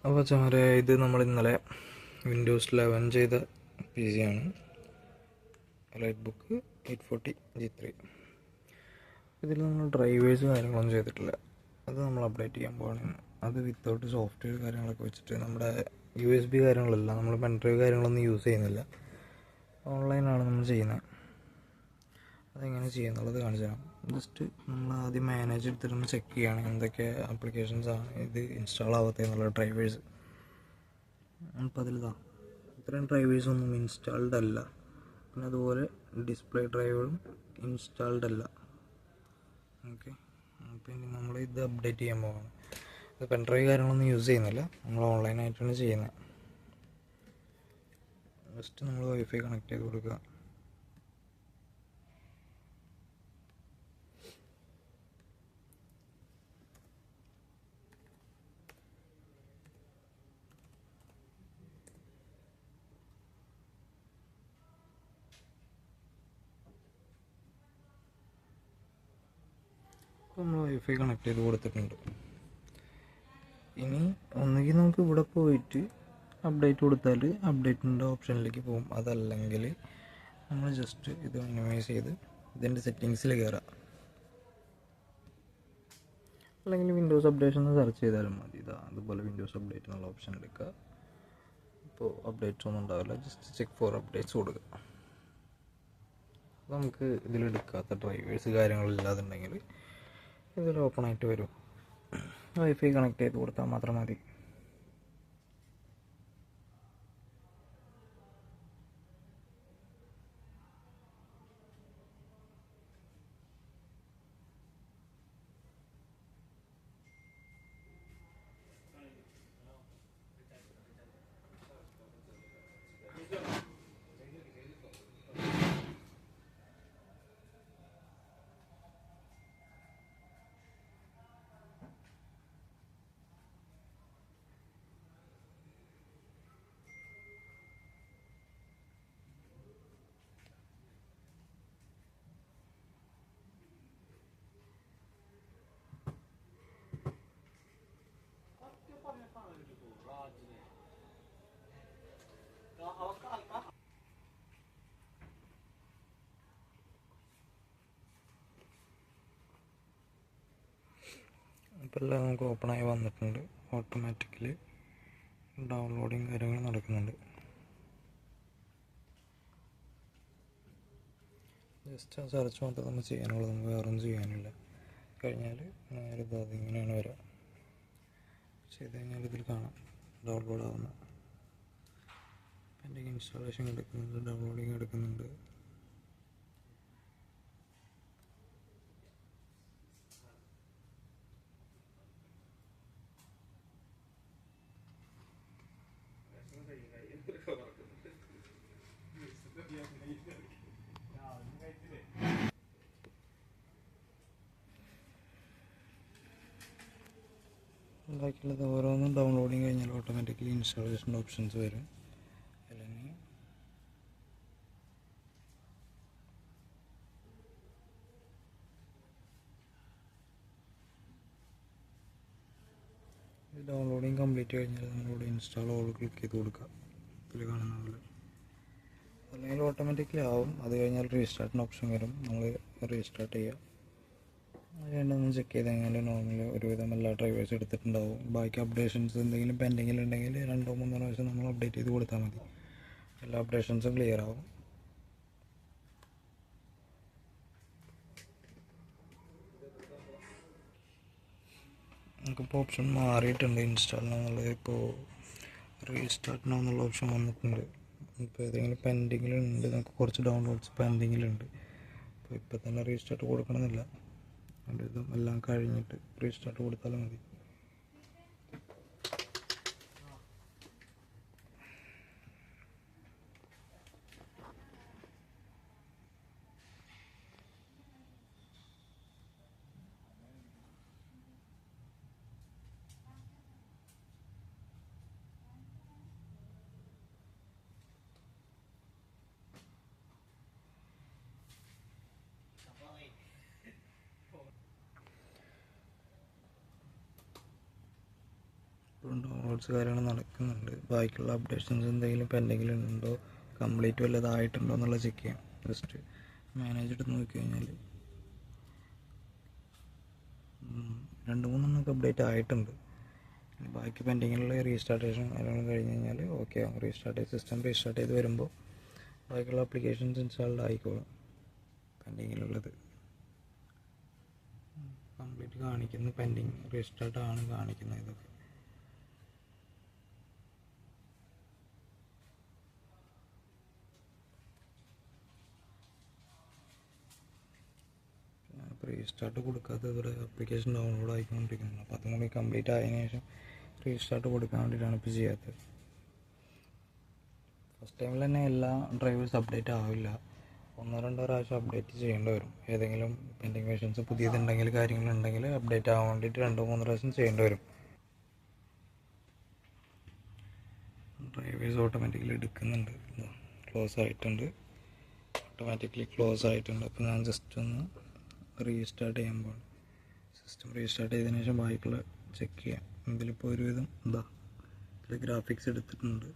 അപ്പോൾ ചമാരെ, ഇത് നമ്മൾ ഇന്നലെ വിൻഡോസ് 11 ചെയ്ത പി സി ആണ്. Light book 840G3. ഇതിൽ നമ്മൾ ഡ്രൈവേഴ്സ് കാര്യങ്ങളൊന്നും ചെയ്തിട്ടില്ല. അത് നമ്മൾ അപ്ഡേറ്റ് ചെയ്യാൻ പോവാണ്. അത് വിത്തൗട്ട് സോഫ്റ്റ്വെയർ കാര്യങ്ങളൊക്കെ വെച്ചിട്ട് നമ്മുടെ USB കാര്യങ്ങളല്ല, നമ്മൾ പെൻഡ്രൈവ് കാര്യങ്ങളൊന്നും യൂസ് ചെയ്യുന്നില്ല. ഓൺലൈനാണ് നമ്മൾ ചെയ്യുന്നത്. അതെങ്ങനെ ചെയ്യുന്നുള്ളത് കാണിച്ചു തരാം. ജസ്റ്റ് നമ്മൾ ആദ്യം മാനേജ് എടുത്തിട്ടൊന്ന് ചെക്ക് ചെയ്യുകയാണ് എന്തൊക്കെ ആപ്ലിക്കേഷൻസാണ് ഇത് ഇൻസ്റ്റാൾ ആവാത്തത് എന്നുള്ള ഡ്രൈവേഴ്സ്. അപ്പോൾ അതിലിതാ ഇത്രയും ഡ്രൈവേഴ്സൊന്നും ഇൻസ്റ്റാൾഡ് അല്ല. പിന്നെ അതുപോലെ ഡിസ്പ്ലേ ഡ്രൈവറും ഇൻസ്റ്റാൾഡ് അല്ല. ഓക്കെ, പിന്നെ നമ്മൾ ഇത് അപ്ഡേറ്റ് ചെയ്യാൻ പോവാണ്. ഇത് പെൻഡ്രൈവ് കാര്യങ്ങളൊന്നും യൂസ് ചെയ്യുന്നില്ല, നമ്മൾ ഓൺലൈനായിട്ടാണ് ചെയ്യുന്നത്. ജസ്റ്റ് നമ്മൾ വൈഫൈ കണക്ട് ചെയ്ത് കൊടുക്കുക. നമ്മൾ വൈഫൈ കണക്ട് ചെയ്ത് കൊടുത്തിട്ടുണ്ട്. ഇനി ഒന്നുകിൽ നമുക്ക് ഇവിടെ പോയിട്ട് അപ്ഡേറ്റ് കൊടുത്താൽ അപ്ഡേറ്റിൻ്റെ ഓപ്ഷനിലേക്ക് പോകും. അതല്ലെങ്കിൽ നമ്മൾ ജസ്റ്റ് ഇത് മിനിമൈസ് ചെയ്ത് ഇതിൻ്റെ സെറ്റിങ്സിൽ കയറാം. അല്ലെങ്കിൽ വിൻഡോസ് അപ്ഡേഷൻ എന്ന് സെർച്ച് ചെയ്താലും മതി. അതുപോലെ വിൻഡോസ് അപ്ഡേറ്റ് എന്നുള്ള ഓപ്ഷൻ എടുക്കുക. ഇപ്പോൾ അപ്ഡേറ്റ്സ് ഒന്നും ഉണ്ടാവില്ല, ജസ്റ്റ് ചെക്ക് ഫോർ അപ്ഡേറ്റ്സ് കൊടുക്കുക. നമുക്ക് ഇതിലെടുക്കാത്ത ഡ്രൈവേഴ്സ് കാര്യങ്ങളില്ലാതുണ്ടെങ്കിൽ ഇതിൽ ഓപ്പൺ ആയിട്ട് വരും. വൈഫൈ കണക്ട് ചെയ്ത് കൊടുത്താൽ മാത്രം മതി. ഇപ്പോൾ എല്ലാം നമുക്ക് ഓപ്പണായി വന്നിട്ടുണ്ട്. ഓട്ടോമാറ്റിക്കലി ഡൗൺലോഡിങ് കാര്യങ്ങൾ നടക്കുന്നുണ്ട്. ജസ്റ്റ് സെർച്ച് മാത്രം നമ്മൾ ചെയ്യാനുള്ളത്, നമുക്ക് വേറെ ഒന്നും ചെയ്യാനില്ല. കഴിഞ്ഞാൽ നേരെ അതിങ്ങനെയാണ് വരിക. ചെയ്ത് കഴിഞ്ഞാൽ ഇതിൽ കാണാം ഡൗൺലോഡ് ആവുന്ന പെൻഡിങ് ഇൻസ്റ്റാളേഷൻ എടുക്കുന്നുണ്ട്, ഡൗൺലോഡിങ് എടുക്കുന്നുണ്ട്. ബാക്കിയുള്ളത് ഓരോന്നും ഡൗൺലോഡിങ് കഴിഞ്ഞാൽ ഓട്ടോമാറ്റിക്കലി ഇൻസ്റ്റാളേഷൻ ഓപ്ഷൻസ് വരും. അല്ലെങ്കിൽ ഡൗൺലോഡിങ് കംപ്ലീറ്റ് കഴിഞ്ഞാൽ നമ്മളിവിടെ ഇൻസ്റ്റാൾ ഓൾ ക്ലിക്ക് ചെയ്ത് കൊടുക്കുക. ഇതിൽ കാണുന്ന പോലെ അല്ലെങ്കിൽ ഓട്ടോമാറ്റിക്കലി ആവും. അത് കഴിഞ്ഞാൽ റീസ്റ്റാർട്ടിന് ഓപ്ഷൻ വരും, നമ്മൾ റീസ്റ്റാർട്ട് ചെയ്യുക. അത് രണ്ടൊന്നും ചെക്ക് ചെയ്ത് കഴിഞ്ഞാൽ നോർമലി ഒരുവിധം എല്ലാ ഡ്രൈവേഴ്സ് എടുത്തിട്ടുണ്ടാവും. ബാക്കി അപ്ഡേഷൻസ് എന്തെങ്കിലും പെൻഡിങ്ങിലുണ്ടെങ്കിൽ 2-3 പ്രാവശ്യം നമ്മൾ അപ്ഡേറ്റ് ചെയ്ത് കൊടുത്താൽ മതി, എല്ലാ അപ്ഡേഷൻസും ക്ലിയർ ആവും. നമുക്കിപ്പോൾ ഓപ്ഷൻ മാറിയിട്ടുണ്ട് ഇൻസ്റ്റാളിനെന്നുള്ളത്. ഇപ്പോൾ റീസ്റ്റാർട്ട് നൗ എന്നുള്ള ഓപ്ഷൻ വന്നിട്ടുണ്ട്. ഇപ്പോൾ ഏതെങ്കിലും പെൻഡിങ്ങിലുണ്ട്, നമുക്ക് കുറച്ച് ഡൗൺലോഡ്സ് പെൻഡിങ്ങിലുണ്ട്. അപ്പോൾ ഇപ്പോൾ തന്നെ റീസ്റ്റാർട്ട് കൊടുക്കണമെന്നില്ല, അതിൻ്റെ ഇതും എല്ലാം കഴിഞ്ഞിട്ട് റീസ്റ്റാർട്ട് കൊടുത്താലും മതി. ഡൗൺലോഡ്സ് കാര്യങ്ങൾ നടക്കുന്നുണ്ട്. ബാക്കിയുള്ള അപ്ഡേഷൻസ് എന്തെങ്കിലും പെൻഡിങ്ങിൽ ഉണ്ടോ, കംപ്ലീറ്റ് വല്ലതായിട്ടുണ്ടോ എന്നുള്ളത് ചെക്ക് ചെയ്യാം. ജസ്റ്റ് മാനേജ് എടുത്ത് നോക്കി കഴിഞ്ഞാൽ 2-3 അപ്ഡേറ്റ് ആയിട്ടുണ്ട്. ബാക്കി പെൻഡിങ്ങിലുള്ള റീസ്റ്റാർട്ടേഷൻ കാര്യങ്ങൾ കഴിഞ്ഞ് കഴിഞ്ഞാൽ ഓക്കെ ആകും. സിസ്റ്റം റീസ്റ്റാർട്ട് ചെയ്ത് വരുമ്പോൾ ബാക്കിയുള്ള ആപ്ലിക്കേഷൻസ് ഇൻസ്റ്റാൾഡ് ആയിക്കോളും. പെൻഡിങ്ങിലുള്ളത് കംപ്ലീറ്റ് കാണിക്കുന്നു, പെൻഡിങ് റീസ്റ്റാർട്ടാണ് കാണിക്കുന്നത്. ഇതൊക്കെ റീസ്റ്റാർട്ട് കൊടുക്കാത്ത ഇവിടെ ആപ്ലിക്കേഷൻ ഡൗൺലോഡ് ആയിക്കൊണ്ടിരിക്കുന്നു. അപ്പോൾ അതും കൂടി കംപ്ലീറ്റ് ആയതിനു ശേഷം റീസ്റ്റാർട്ട് കൊടുക്കാൻ വേണ്ടിയിട്ടാണ് ഇപ്പോൾ ചെയ്യാത്തത്. ഫസ്റ്റ് ടൈമിൽ തന്നെ എല്ലാ ഡ്രൈവേഴ്സ് അപ്ഡേറ്റ് ആവില്ല. 1-2 പ്രാവശ്യം അപ്ഡേറ്റ് ചെയ്യേണ്ടി വരും. ഏതെങ്കിലും പെൻഡിങ് വേർഷൻസ് പുതിയതുണ്ടെങ്കിൽ കാര്യങ്ങളുണ്ടെങ്കിൽ അപ്ഡേറ്റ് ആവാൻ വേണ്ടിയിട്ട് 2-3 പ്രാവശ്യം ചെയ്യേണ്ടി വരും. ഡ്രൈവേഴ്സ് ഓട്ടോമാറ്റിക്കലി എടുക്കുന്നുണ്ട്. ക്ലോസ് ആയിട്ടുണ്ട്, ഓട്ടോമാറ്റിക്കലി ക്ലോസ് ആയിട്ടുണ്ട്. അപ്പോൾ ഞാൻ ജസ്റ്റ് ഒന്ന് റീസ്റ്റാർട്ട് ചെയ്യുമ്പോൾ സിസ്റ്റം റീസ്റ്റാർട്ട് ചെയ്തതിനു ശേഷം ബാക്കിയുള്ള ചെക്ക് ചെയ്യാം. ഇതിലിപ്പോൾ ഒരുവിധം ഇതിൽ ഗ്രാഫിക്സ് എടുത്തിട്ടുണ്ട്.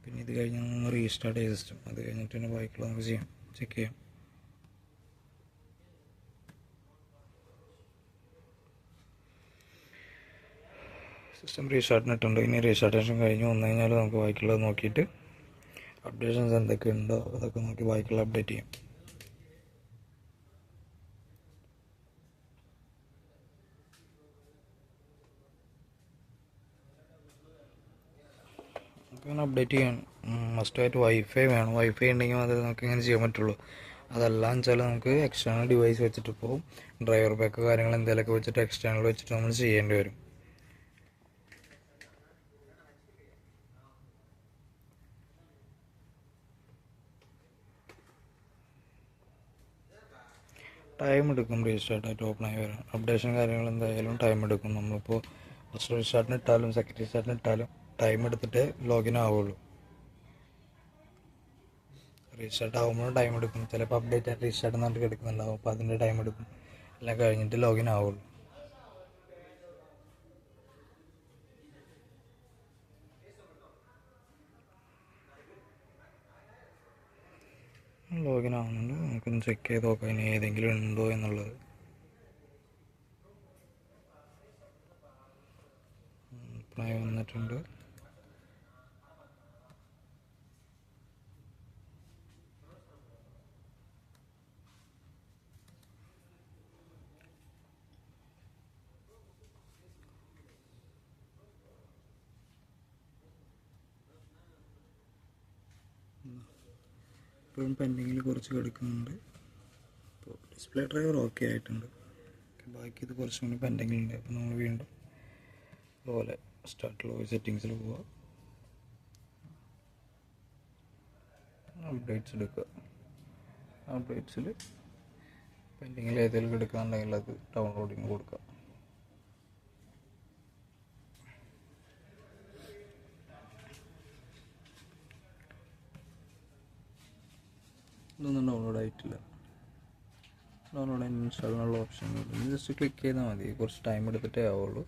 പിന്നെ ഇത് കഴിഞ്ഞ് ഒന്ന് റീസ്റ്റാർട്ട് ചെയ്ത സിസ്റ്റം, അത് കഴിഞ്ഞിട്ട് പിന്നെ ബാക്കിയുള്ള നമുക്ക് ചെയ്യാം, ചെക്ക് ചെയ്യാം. സിസ്റ്റം റീസ്റ്റാർട്ടിനിട്ടുണ്ട്. ഇനി റീസ്റ്റാർട്ടേഷൻ കഴിഞ്ഞ് വന്നു കഴിഞ്ഞാൽ നമുക്ക് ബാക്കിയുള്ളത് നോക്കിയിട്ട് അപ്ഡേഷൻസ് എന്തൊക്കെ ഉണ്ടോ അതൊക്കെ നോക്കി ബാക്കിയുള്ള അപ്ഡേറ്റ് ചെയ്യാം. നമുക്ക് അപ്ഡേറ്റ് ചെയ്യാൻ മസ്റ്റായിട്ട് വൈഫൈ വേണം. വൈഫൈ ഉണ്ടെങ്കിൽ അത് നമുക്ക് ഇങ്ങനെ ചെയ്യാൻ പറ്റുള്ളൂ. അതല്ലാന്ന് വെച്ചാൽ നമുക്ക് എക്സ്റ്റേണൽ ഡിവൈസ് വെച്ചിട്ട് ഇപ്പോൾ ഡ്രൈവർ ബാക്ക് കാര്യങ്ങൾ എന്തെങ്കിലുമൊക്കെ വെച്ചിട്ട് എക്സ്റ്റേണൽ വെച്ചിട്ട് നമ്മൾ ചെയ്യേണ്ടി വരും. ടൈം എടുക്കും റീസ്റ്റാർട്ടായിട്ട് ഓപ്പൺ ആയി വരാൻ. അപ്ഡേഷൻ കാര്യങ്ങൾ എന്തായാലും ടൈം എടുക്കും. നമ്മളിപ്പോൾ ഫസ്റ്റ് റീസ്റ്റാർട്ടിന് ഇട്ടാലും സെക്കൻഡ് റീസ്റ്റാർട്ടിന് ഇട്ടാലും ടൈം എടുത്തിട്ട് ലോഗിൻ ആവുള്ളൂ. റീസ്റ്റാർട്ട് ആകുമ്പോഴും ടൈം എടുക്കും. ചിലപ്പോൾ അപ്ഡേറ്റ് ആയിട്ട് റീസ്റ്റാർട്ട് എന്നിട്ട് കിടക്കുന്നുണ്ടാവും. അപ്പോൾ അതിൻ്റെ ടൈം എടുക്കും. എല്ലാം കഴിഞ്ഞിട്ട് ലോഗിൻ ആവുള്ളൂ. ലോഗിൻ ആവുന്നുണ്ട്. നമുക്കൊന്ന് ചെക്ക് ചെയ്ത് നോക്കാം ഇനി ഏതെങ്കിലും ഉണ്ടോ എന്നുള്ളത്. ഓപ്പണായി വന്നിട്ടുണ്ട്. ഇപ്പോഴും പെൻഡിങ്ങിൽ കുറച്ച് കിടക്കുന്നുണ്ട്. ഇപ്പോൾ ഡിസ്പ്ലേ ഡ്രൈവർ ഓക്കെ ആയിട്ടുണ്ട്. ബാക്കി ഇത് കുറച്ചും കൂടി പെൻഡിങ്ങിലുണ്ട്. അപ്പോൾ നമ്മൾ വീണ്ടും അതുപോലെ സ്റ്റാർട്ട് ലോ സെറ്റിങ്സിൽ പോവുക, അപ്ഡേറ്റ്സ് എടുക്കുക. അപ്ഡേറ്റ്സിൽ പെൻഡിങ്ങിൽ ഏതെങ്കിലും എടുക്കാനുണ്ടെങ്കിൽ അത് ഡൗൺലോഡിങ് കൊടുക്കുക. ഇതൊന്നും ഡൗൺലോഡ് ആയിട്ടില്ല. ഡൗൺലോഡ് ആൻഡ് ഇൻസ്റ്റാളിനുള്ള ഓപ്ഷൻ ജസ്റ്റ് ക്ലിക്ക് ചെയ്താൽ മതി. കുറച്ച് ടൈം എടുത്തിട്ടേ ആവുള്ളൂ.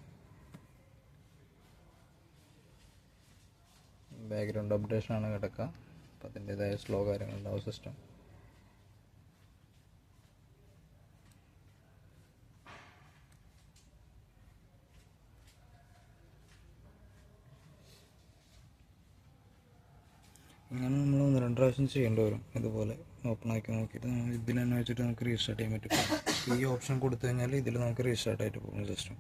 ബാക്ക്ഗ്രൗണ്ട് അപ്ഡേഷനാണ് കിടക്കുക. അപ്പം അതിൻ്റേതായ സ്ലോ കാര്യങ്ങളുണ്ടാവും സിസ്റ്റം. ഇങ്ങനെ നമ്മൾ 1-2 പ്രാവശ്യം ചെയ്യേണ്ടി വരും. ഇതുപോലെ ഓപ്പൺ ആക്കി നോക്കിയിട്ട് ഇതിൽ തന്നെ വെച്ചിട്ട് നമുക്ക് റീസ്റ്റാർട്ട് ചെയ്യാൻ പറ്റും. ഈ ഓപ്ഷൻ കൊടുത്തു കഴിഞ്ഞാൽ ഇതിൽ നമുക്ക് റീസ്റ്റാർട്ട് ആയിട്ട് പോകും സിസ്റ്റം.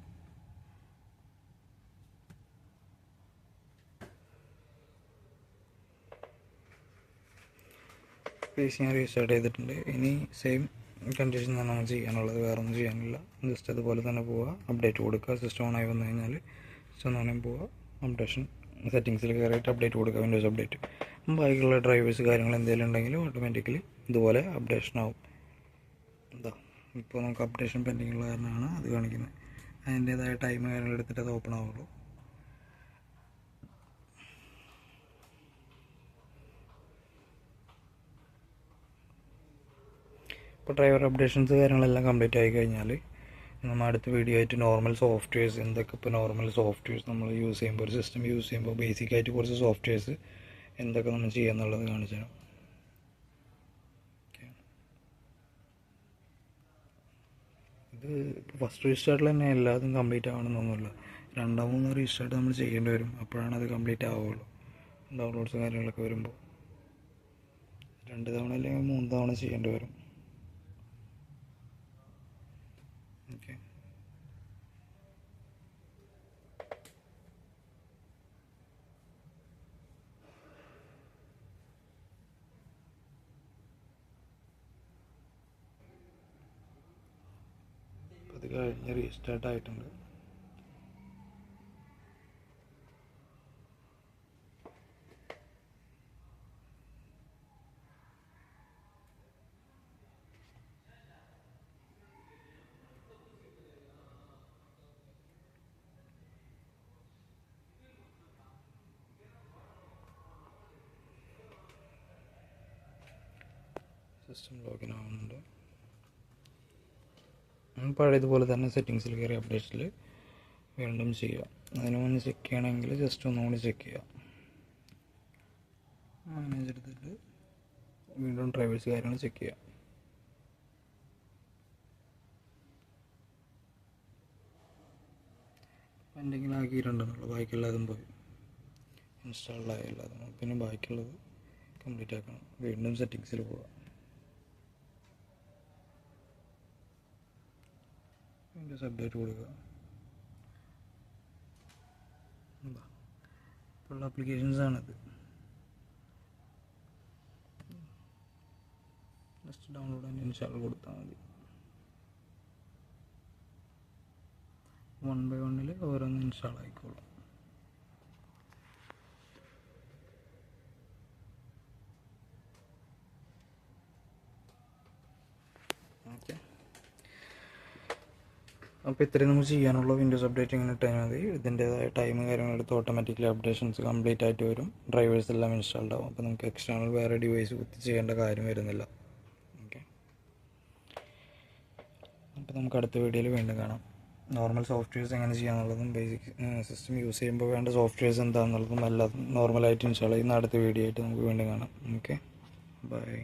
പേസ് ഞാൻ റീസ്റ്റാർട്ട് ചെയ്തിട്ടുണ്ട്. ഇനി സെയിം കണ്ടീഷൻ തന്നെ നമുക്ക് ചെയ്യാനുള്ളത്, വേറെ ഒന്നും ചെയ്യാനില്ല. ജസ്റ്റ് അതുപോലെ തന്നെ പോവുക, അപ്ഡേറ്റ് കൊടുക്കുക. സിസ്റ്റം ഓണായി വന്നു കഴിഞ്ഞാൽ സിസ്റ്റം ഓണായി പോവുക, അപ്ഡേഷൻ സെറ്റിങ്സിൽ കയറിയിട്ട് അപ്ഡേറ്റ് കൊടുക്കുക, വിൻഡോസ് അപ്ഡേറ്റ്. ബാക്കിയുള്ള ഡ്രൈവേഴ്സ് കാര്യങ്ങൾ എന്തെങ്കിലും ഉണ്ടെങ്കിൽ ഓട്ടോമാറ്റിക്കലി ഇതുപോലെ അപ്ഡേഷൻ ആവും. ഇപ്പോൾ നമുക്ക് അപ്ഡേഷൻ പെൻഡിങ് ഉള്ള കാരണമാണ് അത് കാണിക്കുന്നത്. അതിൻ്റേതായ ടൈം കാര്യങ്ങൾ എടുത്തിട്ട് അത് ഓപ്പൺ ആവുള്ളൂ. ഇപ്പോൾ ഡ്രൈവർ അപ്ഡേഷൻസ് കാര്യങ്ങളെല്ലാം കംപ്ലീറ്റ് ആയി കഴിഞ്ഞാൽ നമ്മൾ അടുത്ത വീഡിയോ ആയിട്ട് നോർമൽ സോഫ്റ്റ്വെയർസ് എന്തൊക്കെ ഇപ്പോൾ നോർമൽ സോഫ്റ്റ്വെയർസ് നമ്മൾ യൂസ് ചെയ്യുമ്പോൾ ഒരു സിസ്റ്റം യൂസ് ചെയ്യുമ്പോൾ ബേസിക്കായിട്ട് കുറച്ച് സോഫ്റ്റ്വെയർസ് എന്തൊക്കെ നമ്മൾ ചെയ്യുക എന്നുള്ളത് കാണിച്ചു തരാം. ഇത് ഫസ്റ്റ് റീസ്റ്റാർട്ടിൽ തന്നെ എല്ലാതും കംപ്ലീറ്റ് ആവണമെന്നൊന്നുമില്ല. 2-3 റീസ്റ്റാർട്ട് നമ്മൾ ചെയ്യേണ്ടി വരും, അപ്പോഴാണ് അത് കംപ്ലീറ്റ് ആവുകയുള്ളൂ. ഡൗൺലോഡ്സ് കാര്യങ്ങളൊക്കെ വരുമ്പോൾ 2 തവണ അല്ലെങ്കിൽ 3 തവണ ചെയ്യേണ്ടി വരും. ഓക്കെ, അത് കഴിഞ്ഞ് റീസ്റ്റാർട്ട് ആയിട്ടുണ്ട്. സിസ്റ്റം ലോഗിൻ ആവുന്നുണ്ട്. പഴയതുപോലെ തന്നെ സെറ്റിങ്സിൽ കയറി അപ്ഡേറ്റ്സിൽ വീണ്ടും ചെയ്യുക. അതിന് മുന്നേ ചെക്ക് ചെയ്യണമെങ്കിൽ ജസ്റ്റ് ഒന്നുകൂടി ചെക്ക് ചെയ്യുക. മാനേജ് എടുത്തിട്ട് വീണ്ടും ഡ്രൈവേഴ്സ് കാര്യങ്ങൾ ചെക്ക് ചെയ്യുക. എന്തെങ്കിലും ആക്കിയിട്ടുണ്ടെന്നുള്ളൂ, ബാക്കിയുള്ളതും പോയി ഇൻസ്റ്റാൾഡായ എല്ലാതും. പിന്നെ ബാക്കിയുള്ളത് കംപ്ലീറ്റ് ആക്കണം. വീണ്ടും സെറ്റിങ്സിൽ പോവുക, വിൻഡോസ് അപ്ഡേറ്റ് കൊടുക്കുക. ഉള്ള ആപ്ലിക്കേഷൻസാണിത്. ജസ്റ്റ് ഡൗൺലോഡ് ആൻഡ് ഇൻസ്റ്റാൾ കൊടുത്താൽ മതി. 1 by 1 ഓരോന്ന് ഇൻസ്റ്റാൾ ആയിക്കോളും. ഓക്കെ, അപ്പോൾ ഇത്രയും നമുക്ക് ചെയ്യാനുള്ള വിൻഡോസ് അപ്ഡേറ്റ് ഇങ്ങനെ ഇട്ടാൽ മതി. ഇതിൻ്റേതായ ടൈം കാര്യങ്ങളെടുത്ത് ഓട്ടോമാറ്റിക്കലി അപ്ഡേഷൻസ് കംപ്ലീറ്റ് ആയിട്ട് വരും. ഡ്രൈവേഴ്സ് എല്ലാം ഇൻസ്റ്റാൾഡ് ആവും. അപ്പോൾ നമുക്ക് എക്സ്റ്റേണൽ വേറെ ഡിവൈസ് കുത്തി ചെയ്യേണ്ട കാര്യം വരുന്നില്ല. ഓക്കെ, അപ്പോൾ നമുക്ക് അടുത്ത വീഡിയോയിൽ വീണ്ടും കാണാം. നോർമൽ സോഫ്റ്റ്വെയർസ് എങ്ങനെ ചെയ്യാന്നുള്ളതും ബേസിക് സിസ്റ്റം യൂസ് ചെയ്യുമ്പോൾ വേണ്ട സോഫ്റ്റ്വെയർസ് എന്താണെന്നുള്ളതും എല്ലാം നോർമലായിട്ട് ഇൻസ്റ്റാൾ ചെയ്യുന്ന അടുത്ത വീഡിയോ ആയിട്ട് നമുക്ക് വീണ്ടും കാണാം. Okay, by.